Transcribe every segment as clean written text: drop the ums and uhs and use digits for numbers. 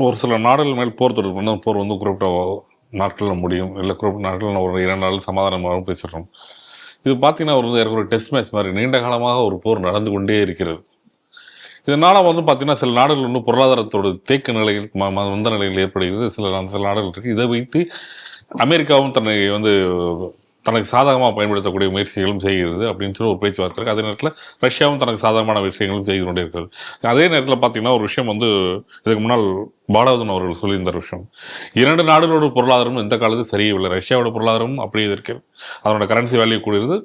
ஒரு சில நாடுகள் மேல் போர் தொடர்பு வந்து போர் வந்து குறிப்பிட்ட நாட்களில் முடியும், இல்லை குறிப்பிட்ட நாட்களில் ஒரு 2 நாள் சமாதானமாக பேசிடுறோம். இது பார்த்தீங்கன்னா ஒரு டெஸ்ட் மேட்ச் மாதிரி நீண்ட காலமாக ஒரு போர் நடந்து கொண்டே இருக்கிறது. இதனால வந்து பார்த்தீங்கன்னா சில நாடுகள் இன்னும் பொருளாதாரத்தோட தேக்க நிலையில் மந்த நிலையில் ஏற்படுகிறது. சில நாடுகள் இருக்கு. இதை வைத்து அமெரிக்காவும் தனக்கு சாதகமாக பயன்படுத்தக்கூடிய முயற்சிகளும் செய்கிறது அப்படின்னு சொல்லி ஒரு பேச்சுவார்த்தை இருக்குது. அதே நேரத்தில் ரஷ்யாவும் தனக்கு சாதகமான விஷயங்களும் செய்து கொண்டே இருக்கிறது. அதே நேரத்தில் பார்த்தீங்கன்னா ஒரு விஷயம் வந்து இதுக்கு முன்னால் பாலவதன் அவர்கள் சொல்லியிருந்த விஷயம், 2 நாடுகளோட பொருளாதாரமும் எந்த காலத்தும் சரியில்லை. ரஷ்யாவோட பொருளாதாரமும் அப்படியே இருக்கிறது, அதனோட கரன்சி வேல்யூ கூடியது,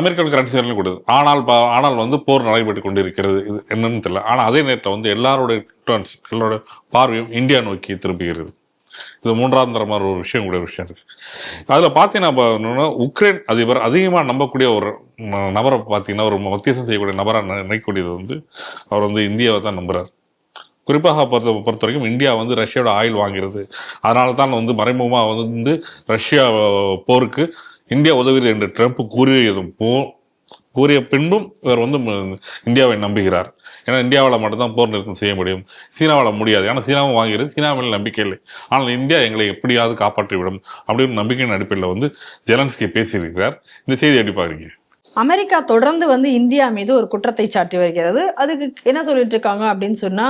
அமெரிக்காவோட கரன்சி வேல்யூ கூடுது. ஆனால் வந்து போர் நடைபெற்று கொண்டு இருக்கிறது. இது என்னன்னு தெரியல. ஆனால் அதே நேரத்தில் வந்து எல்லாரோட பார்வையும் இந்தியா நோக்கி திரும்புகிறது. இது 3ஆம் தரமான ஒரு விஷயம் இருக்கு. அதில் பார்த்தீங்கன்னா உக்ரைன் அதிபர் அதிகமாக நம்பக்கூடிய ஒரு நபரை பார்த்தீங்கன்னா, ஒரு மத்தியஸ்தம் செய்யக்கூடிய நபராக நினைக்கக்கூடியது வந்து அவர் வந்து இந்தியாவை தான் நம்புறார். குறிப்பாக பொறுத்த வரைக்கும் இந்தியா வந்து ரஷ்யாவோட ஆயில் வாங்கிறது, அதனால தான் வந்து மறைமுகமாக வந்து ரஷ்யா போருக்கு இந்தியா உதவுகிறது என்று ட்ரம்ப் கூறிய பின்பும் இவர் வந்து இந்தியாவை நம்புகிறார். ஏன்னா இந்தியாவில் மட்டும்தான் போர் நிறுத்தம் செய்ய முடியும், சீனாவால் முடியாது. ஏன்னா சீனாவும் வாங்கிறது, சீனா மேலே நம்பிக்கை இல்லை. ஆனால் இந்தியா எங்களை எப்படியாவது காப்பாற்றிவிடும் அப்படின்னு நம்பிக்கையின் அடிப்படையில் வந்து ஜெலன்ஸ்கி பேசியிருக்கிறார். இந்த செய்தி எப்படி பாருங்க? அமெரிக்கா தொடர்ந்து வந்து இந்தியா மீது ஒரு குற்றத்தை சாட்டி வருகிறது. அதுக்கு என்ன சொல்லிட்டு இருக்காங்க அப்படின்னு சொன்னா,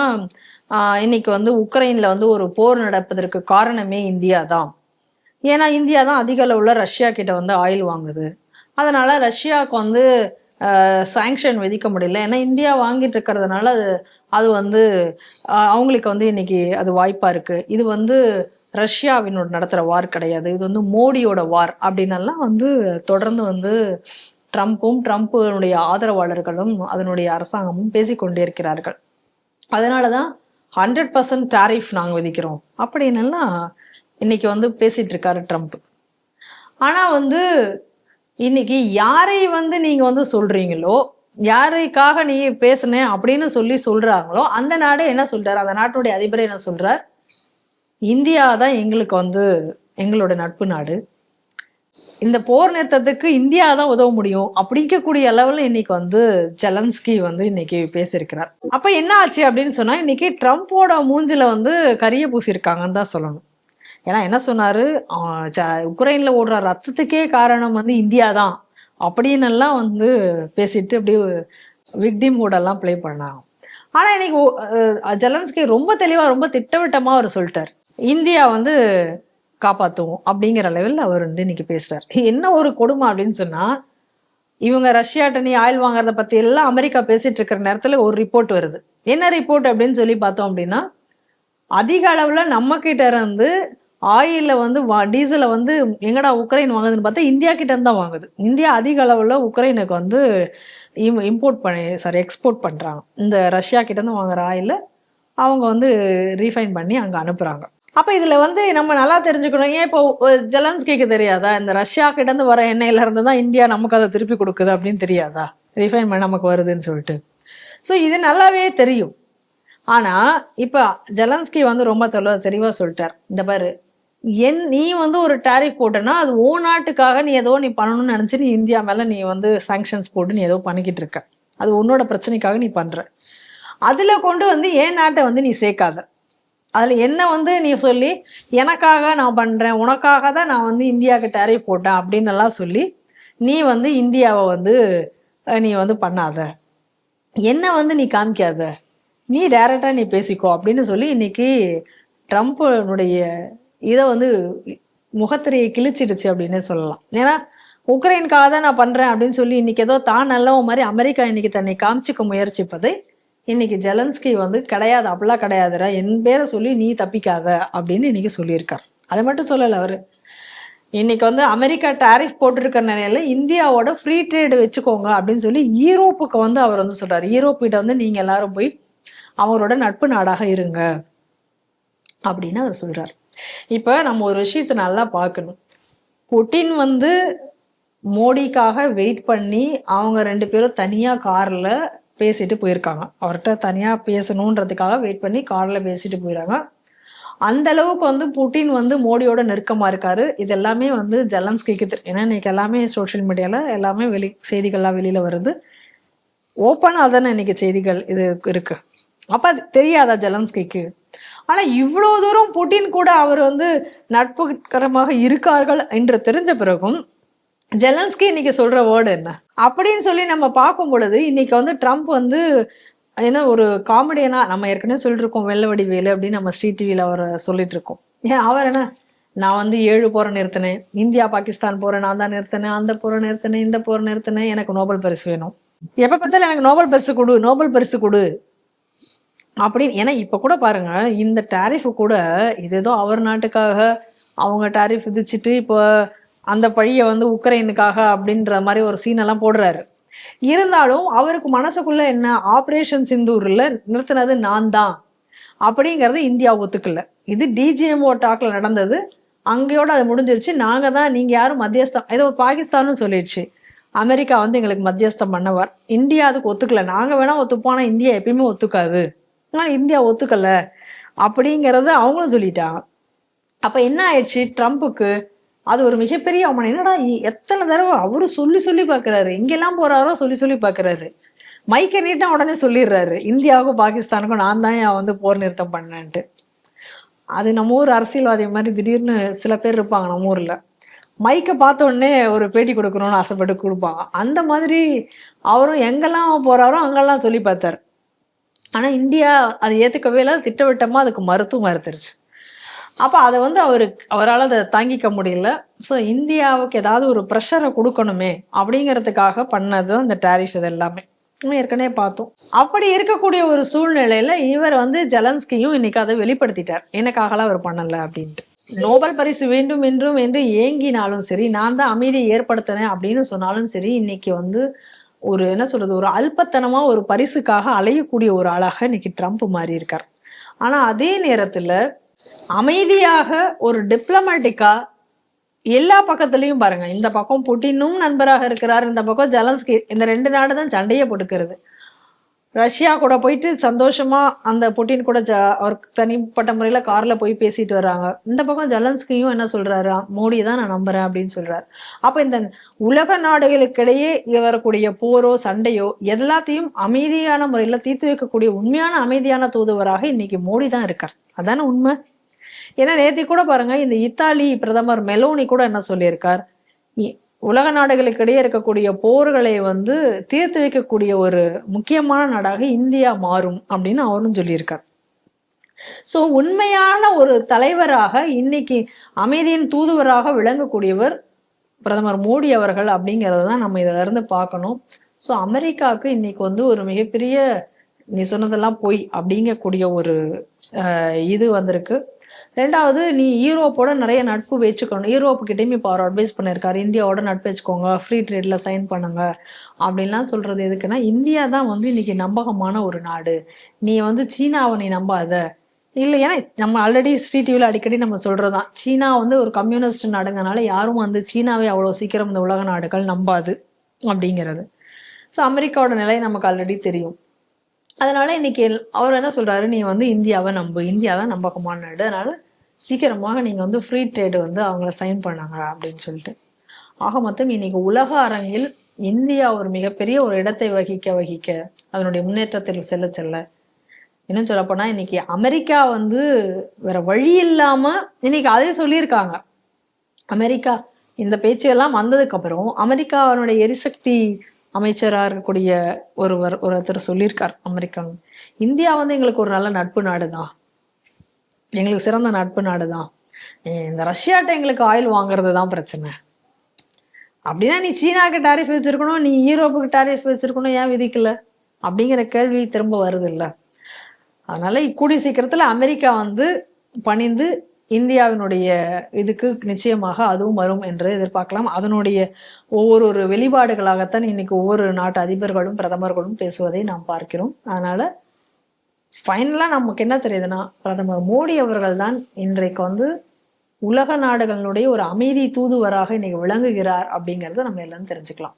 இன்னைக்கு வந்து உக்ரைன்ல வந்து ஒரு போர் நடப்பதற்கு காரணமே இந்தியா தான். ஏன்னா இந்தியா தான் அதிக அளவுல ரஷ்யா கிட்ட வந்து ஆயில் வாங்குது. அதனால ரஷ்யாவுக்கு வந்து சாங்ஷன் விதிக்க முடியல. ஏன்னா இந்தியா வாங்கிட்டு இருக்கிறதுனால அது வந்து அவங்களுக்கு வந்து இன்னைக்கு அது வாய்ப்பா இருக்கு. இது வந்து ரஷ்யாவினோட நடத்துற வார் கிடையாது, இது வந்து மோடியோட வார் அப்படின்னெல்லாம் வந்து தொடர்ந்து வந்து ட்ரம்ப்புடைய ஆதரவாளர்களும் அதனுடைய அரசாங்கமும் பேசிக்கொண்டே இருக்கிறார்கள். அதனாலதான் 100% டாரிஃப் நாங்க விதிக்கிறோம் அப்படின்னெல்லாம் இன்னைக்கு வந்து பேசிட்டு இருக்காரு ட்ரம்ப். ஆனா வந்து இன்னைக்கு யாரை வந்து நீங்க வந்து சொல்றீங்களோ, யாரைக்காக நீ பேசுன அப்படின்னு சொல்றாங்களோ, அந்த நாடு என்ன சொல்றாரு, அந்த நாட்டுடைய அதிபரை என்ன சொல்றார், இந்தியா தான் எங்களுக்கு வந்து எங்களோட நட்பு நாடு, இந்த போர் நிறுத்தத்துக்கு இந்தியா தான் உதவ முடியும் அப்படிங்கக்கூடிய அளவுல இன்னைக்கு வந்து ஜெலன்ஸ்கி வந்து இன்னைக்கு பேசியிருக்கிறார். அப்ப என்ன ஆச்சு அப்படின்னு சொன்னா, இன்னைக்கு ட்ரம்ப்போட மூஞ்சில வந்து கரிய பூசியிருக்காங்கன்னு தான் சொல்லணும். ஏன்னா என்ன சொன்னாரு, உக்ரைன்ல ஓடுற ரத்தத்துக்கே காரணம் வந்து இந்தியா தான் அப்படின்னு எல்லாம் வந்து பேசிட்டு அப்படியே விக்டிம் எல்லாம் பிளே பண்ணாங்க. ஆனா இன்னைக்கு ஜெலன்ஸ்கி ரொம்ப தெளிவா ரொம்ப திட்டவட்டமா அவர் சொல்லிட்டார், இந்தியா வந்து காப்பாத்துவோம் அப்படிங்கிற லெவல்ல அவர் வந்து இன்னைக்கு பேசுறாரு. என்ன ஒரு கொடுமை அப்படின்னு சொன்னா, இவங்க ரஷ்யாட்ட நீ ஆயில் வாங்குறத பத்தி எல்லாம் அமெரிக்கா பேசிட்டு இருக்கிற நேரத்துல ஒரு ரிப்போர்ட் வருது. என்ன ரிப்போர்ட் அப்படின்னு சொல்லி பார்த்தோம் அப்படின்னா, அதிக அளவுல நம்ம கிட்ட இருந்து ஆயில வந்து டீசலை வந்து எங்கடா உக்ரைன் வாங்குதுன்னு பார்த்தா இந்தியா கிட்ட இருந்து தான் வாங்குது. இந்தியா அதிக அளவுல உக்ரைனுக்கு வந்து எக்ஸ்போர்ட் பண்றாங்க. இந்த ரஷ்யா கிட்ட இருந்து வாங்குற ஆயில அவங்க வந்து ரீஃபைன் பண்ணி அங்க அனுப்புறாங்க. அப்ப இதுல வந்து நம்ம நல்லா தெரிஞ்சுக்கணும், ஏன் இப்போ ஜெலன்ஸ்கிக்கு தெரியாதா இந்த ரஷ்யா கிட்ட இருந்து வர எண்ணெயில இருந்து தான் இந்தியா நமக்கு அதை திருப்பி கொடுக்குது அப்படின்னு தெரியாதா, ரீஃபைன் பண்ணி நமக்கு வருதுன்னு சொல்லிட்டு. ஸோ இது நல்லாவே தெரியும். ஆனா இப்ப ஜெலன்ஸ்கி வந்து ரொம்ப தெளிவா சொல்லிட்டார், இந்த பாரு நீ வந்து ஒரு டாரிஃப் போட்டனா அது ஓ நாட்டுக்காக நீ ஏதோ நீ பண்ணணும்னு நினைச்சு நீ இந்தியா மேல நீ வந்து சாங்ஷன்ஸ் போட்டு நீ ஏதோ பண்ணிக்கிட்டு இருக்க, அது உன்னோட பிரச்சனைக்காக நீ பண்ற, அதுல கொண்டு வந்து என் நாட்டை வந்து நீ சேர்க்காத, அதுல என்ன வந்து நீ சொல்லி எனக்காக நான் பண்றேன், உனக்காக தான் நான் வந்து இந்தியாவுக்கு டாரிஃப் போட்டேன் அப்படின்னு எல்லாம் சொல்லி நீ வந்து இந்தியாவை வந்து நீ வந்து பண்ணாத, என்ன வந்து நீ காமிக்காத, நீ டைரக்டா நீ பேசிக்கோ அப்படின்னு சொல்லி இன்னைக்கு ட்ரம்ப்னுடைய இதை வந்து முகத்திரையை கிழிச்சிடுச்சு அப்படின்னு சொல்லலாம். ஏன்னா உக்ரைனுக்காக தான் நான் பண்றேன் அப்படின்னு சொல்லி இன்னைக்கு ஏதோ தான் நல்லவ மாதிரி அமெரிக்கா இன்னைக்கு தன்னை காமிச்சிக்க முயற்சிப்பதை இன்னைக்கு ஜெலன்ஸ்கி வந்து கிடையாது, அப்படிலாம் கிடையாதுடா, என் பேரை சொல்லி நீ தப்பிக்காத அப்படின்னு இன்னைக்கு சொல்லியிருக்கார். அதை மட்டும் சொல்லல அவரு, இன்னைக்கு வந்து அமெரிக்கா டாரிஃப் போட்டிருக்கிற நிலையில இந்தியாவோட ஃப்ரீ ட்ரேடு வச்சுக்கோங்க அப்படின்னு சொல்லி யூரோப்புக்கு வந்து அவர் வந்து சொல்றாரு, யூரோப் கிட்ட வந்து நீங்க எல்லாரும் போய் அவரோட நட்பு நாடாக இருங்க அப்படின்னு அவர் சொல்றாரு. இப்ப நம்ம ஒரு விஷயத்த நல்லா பார்க்கணும், புட்டின் வந்து மோடிக்காக வெயிட் பண்ணி அவங்க 2 பேரும் தனியா கார்ல பேசிட்டு போயிருக்காங்க, அவர்கிட்ட தனியா பேசணுன்றதுக்காக வெயிட் பண்ணி கார்ல பேசிட்டு போயிறாங்க. அந்த அளவுக்கு வந்து புட்டின் வந்து மோடியோட நெருக்கமா இருக்காரு. இது எல்லாமே வந்து ஜெலன்ஸ்கிக்கு தெரியும். ஏன்னா இன்னைக்கு எல்லாமே சோசியல் மீடியால எல்லாமே செய்திகள்லாம் வெளியில வருது, ஓப்பனா தானே இன்னைக்கு செய்திகள் இது இருக்கு. அப்ப அது தெரியாதா ஜெலன்ஸ்கிக்கு? ஆனா இவ்வளவு தூரம் புட்டின் கூட அவர் வந்து நட்புகரமாக இருக்கார்கள் என்று தெரிஞ்ச பிறகும் ஜெலன்ஸ்கி இன்னைக்கு சொல்ற வேர்டு என்ன அப்படின்னு சொல்லி நம்ம பார்க்கும் பொழுது இன்னைக்கு வந்து ட்ரம்ப் வந்து ஏன்னா ஒரு காமெடியனா நம்ம ஏற்கனவே சொல்லிட்டு இருக்கோம் வெள்ளவடி வேலு அப்படின்னு நம்ம ஸ்ரீ டிவியில அவரை சொல்லிட்டு இருக்கோம். ஏன் அவர் என்ன, நான் வந்து 7 போரை நிறுத்தினேன், இந்தியா பாகிஸ்தான் போரை நான் தான் நிறுத்தினேன், அந்த போரை நிறுத்தினேன், இந்த போரை நிறுத்தினேன், எனக்கு நோபல் பரிசு வேணும், எப்ப பார்த்தாலும் எனக்கு நோபல் பரிசு கொடு நோபல் பரிசு கொடு அப்படின்னு. ஏன்னா இப்ப கூட பாருங்க, இந்த டாரிஃப் கூட இது ஏதோ அவர் நாட்டுக்காக அவங்க டாரிஃப் விதிச்சுட்டு இப்போ அந்த பழிய வந்து உக்ரைனுக்காக அப்படின்ற மாதிரி ஒரு சீன் எல்லாம் போடுறாரு. இருந்தாலும் அவருக்கு மனசுக்குள்ள என்ன, ஆபரேஷன் சிந்தூர்ல நிறுத்தினது நான் தான் அப்படிங்கறது இந்தியா ஒத்துக்கல. இது டிஜிஎம்ஓ டாக்ல நடந்தது, அங்கேயோட அது முடிஞ்சிருச்சு. நாங்க தான், நீங்க யாரும் மத்தியஸ்தம், ஏதோ பாகிஸ்தானும் சொல்லிடுச்சு அமெரிக்கா வந்து எங்களுக்கு மத்தியஸ்தம் பண்ணவர், இந்தியா அதுக்கு ஒத்துக்கல. நாங்க வேணா ஒத்துப்போம், ஆனா இந்தியா எப்பயுமே ஒத்துக்காது, ஆனா இந்தியா ஒத்துக்கல அப்படிங்கறத அவங்களும் சொல்லிட்டாங்க. அப்ப என்ன ஆயிடுச்சு, ட்ரம்ப்புக்கு அது ஒரு மிகப்பெரிய அவமானம். என்னடா எத்தனை தடவை அவரு சொல்லி சொல்லி பாக்குறாரு, எங்கெல்லாம் போறாரோ சொல்லி சொல்லி பாக்குறாரு, மைக்க நீட்டா உடனே சொல்லிடுறாரு இந்தியாவுக்கும் பாகிஸ்தானுக்கும் நான் தான் வந்து போர் நிறுத்தம் பண்ணேன்ட்டு. அது நம்ம ஊர் அரசியல்வாதி மாதிரி திடீர்னு சில பேர் இருப்பாங்க நம்ம ஊர்ல, மைக்கை பார்த்த உடனே ஒரு பேட்டி கொடுக்கணும்னு ஆசைப்பட்டு கொடுப்பாங்க. அந்த மாதிரி அவரும் எங்கெல்லாம் போறாரோ அங்கெல்லாம் சொல்லி பார்த்தாரு. ஆனா இந்தியா அதை ஏத்துக்கவே இல்லை, திட்டவட்டமா அதுக்கு மறுத்துருச்சு. அப்ப அதை வந்து அவரால் அதை தாங்கிக்க முடியல. ஸோ இந்தியாவுக்கு ஏதாவது ஒரு ப்ரெஷரை கொடுக்கணுமே அப்படிங்கிறதுக்காக பண்ணது அந்த டாரிஃப். இது எல்லாமே ஏற்கனவே பார்த்தோம். அப்படி இருக்கக்கூடிய ஒரு சூழ்நிலையில இவர் வந்து ஜெலன்ஸ்கியும் இன்னைக்கு அதை வெளிப்படுத்திட்டார், எனக்காகலாம் அவர் பண்ணல அப்படின்ட்டு. நோபல் பரிசு வேண்டும் என்றும் என்று ஏங்கினாலும் சரி, நான் தான் அமைதியை ஏற்படுத்தினேன் அப்படின்னு சொன்னாலும் சரி, இன்னைக்கு வந்து ஒரு என்ன சொல்றது, ஒரு அல்பத்தனமா ஒரு பரிசுக்காக அலையக்கூடிய ஒரு ஆளாக இன்னைக்கு ட்ரம்ப் மாறி இருக்கார். ஆனா அதே நேரத்துல அமைதியாக ஒரு டிப்ளமேட்டிக்கா எல்லா பக்கத்துலயும் பாருங்க, இந்த பக்கம் புட்டினும் நண்பராக இருக்கிறார், இந்த பக்கம் ஜெலன்ஸ்கி, இந்த 2 நாடு தான் சண்டையே போட்டுக்கிறது. ரஷ்யா கூட போயிட்டு சந்தோஷமா அந்த புட்டின் கூட அவர் தனிப்பட்ட முறையில கார்ல போய் பேசிட்டு வர்றாங்க. இந்த பக்கம் ஜெலன்ஸ்கியும் என்ன சொல்றாரு, மோடி தான் நான் நம்புறேன் அப்படின்னு சொல்றாரு. அப்ப இந்த உலக நாடுகளுக்கிடையே வரக்கூடிய போரோ சண்டையோ எல்லாத்தையும் அமைதியான முறையில தீர்த்து வைக்கக்கூடிய உண்மையான அமைதியான தூதுவராக இன்னைக்கு மோடி தான் இருக்கார். அதான உண்மை. ஏன்னா நேத்தி கூட பாருங்க, இந்த இத்தாலி பிரதமர் மெலோனி கூட என்ன சொல்லியிருக்கார், உலக நாடுகளுக்கு இடையே இருக்கக்கூடிய போர்களை வந்து தீர்த்து வைக்கக்கூடிய ஒரு முக்கியமான நாடாக இந்தியா மாறும் அப்படின்னு அவரும் சொல்லியிருக்கார். சோ உண்மையான ஒரு தலைவராக இன்னைக்கு அமைதியின் தூதுவராக விளங்கக்கூடியவர் பிரதமர் மோடி அவர்கள் அப்படிங்கறத தான் நம்ம இதுல இருந்து பார்க்கணும். சோ அமெரிக்காவுக்கு இன்னைக்கு வந்து ஒரு மிகப்பெரிய, நீ சொன்னதெல்லாம் போய் அப்படிங்கக்கூடிய ஒரு இது வந்திருக்கு. 2வது, நீ யூரோப்போட நிறைய நட்பு வச்சுக்கணும். யூரோப்புக்கிட்டையும் இப்போ அவர் அட்வைஸ் பண்ணியிருக்காரு, இந்தியாவோட நட்பு வச்சுக்கோங்க, ஃப்ரீ ட்ரேட்ல சைன் பண்ணுங்க அப்படின்லாம் சொல்றது எதுக்குன்னா, இந்தியா தான் வந்து இன்னைக்கு நம்பகமான ஒரு நாடு, நீ வந்து சீனாவை நீ நம்பாத. இல்லை, ஏன்னா நம்ம ஆல்ரெடி ஸ்ரீ டிவியில் அடிக்கடி நம்ம சொல்றதுதான், சீனா வந்து ஒரு கம்யூனிஸ்ட் நாடுங்கனால யாரும் வந்து சீனாவை அவ்வளோ சீக்கிரம் இந்த உலக நாடுகள் நம்பாது அப்படிங்கிறது. ஸோ அமெரிக்காவோட நிலை நமக்கு ஆல்ரெடி தெரியும். அதனால இன்னைக்கு அவர் என்ன சொல்றாரு, நீ வந்து இந்தியாவை நம்பு, இந்தியா தான் நம்பகமான நாடு, அதனால சீக்கிரமாக நீங்க வந்து ஃப்ரீ ட்ரேடு வந்து அவங்கள சைன் பண்ணாங்க அப்படின்னு சொல்லிட்டு. ஆக மொத்தம் இன்னைக்கு உலக அரங்கில் இந்தியா ஒரு மிகப்பெரிய ஒரு இடத்தை வகிக்க அதனுடைய முன்னேற்றத்தில் செல்ல இன்னும் சொல்லப்போனா இன்னைக்கு அமெரிக்கா வந்து வேற வழி இல்லாம இன்னைக்கு அதே சொல்லியிருக்காங்க. அமெரிக்கா இந்த பேச்செல்லாம் வந்ததுக்கு அப்புறம் அமெரிக்காவினுடைய எரிசக்தி அமைச்சராக இருக்கக்கூடிய ஒருத்தர் சொல்லியிருக்கார், அமெரிக்கா இந்தியா வந்து எங்களுக்கு ஒரு நல்ல நட்பு நாடு தான், எங்களுக்கு சிறந்த நட்பு நாடு தான், இந்த ரஷ்யாட்ட எங்களுக்கு ஆயில் வாங்குறது தான் பிரச்சனை. அப்படின்னா நீ சீனாவுக்கு டாரிஃப் வச்சிருக்கணும், நீ யூரோப்புக்கு டாரிஃப் வச்சிருக்கணும், ஏன் விதிக்கல அப்படிங்கிற கேள்வி திரும்ப வருது இல்ல. அதனால கூடிய சீக்கிரத்துல அமெரிக்கா வந்து பணிந்து இந்தியாவினுடைய இதுக்கு நிச்சயமாக அதுவும் வரும் என்று எதிர்பார்க்கலாம். அதனுடைய ஒவ்வொரு வெளிப்பாடுகளாகத்தான் இன்னைக்கு ஒவ்வொரு நாட்டு அதிபர்களும் பிரதமர்களும் பேசுவதை நாம் பார்க்கிறோம். அதனால ஃபைனலா நமக்கு என்ன தெரியுதுன்னா, பிரதமர் மோடி அவர்கள் தான் இன்றைக்கு வந்து உலக நாடுகளுடைய ஒரு அமைதி தூதுவராக இன்னைக்கு விளங்குகிறார் அப்படிங்கறத நம்ம எல்லாம் தெரிஞ்சுக்கலாம்.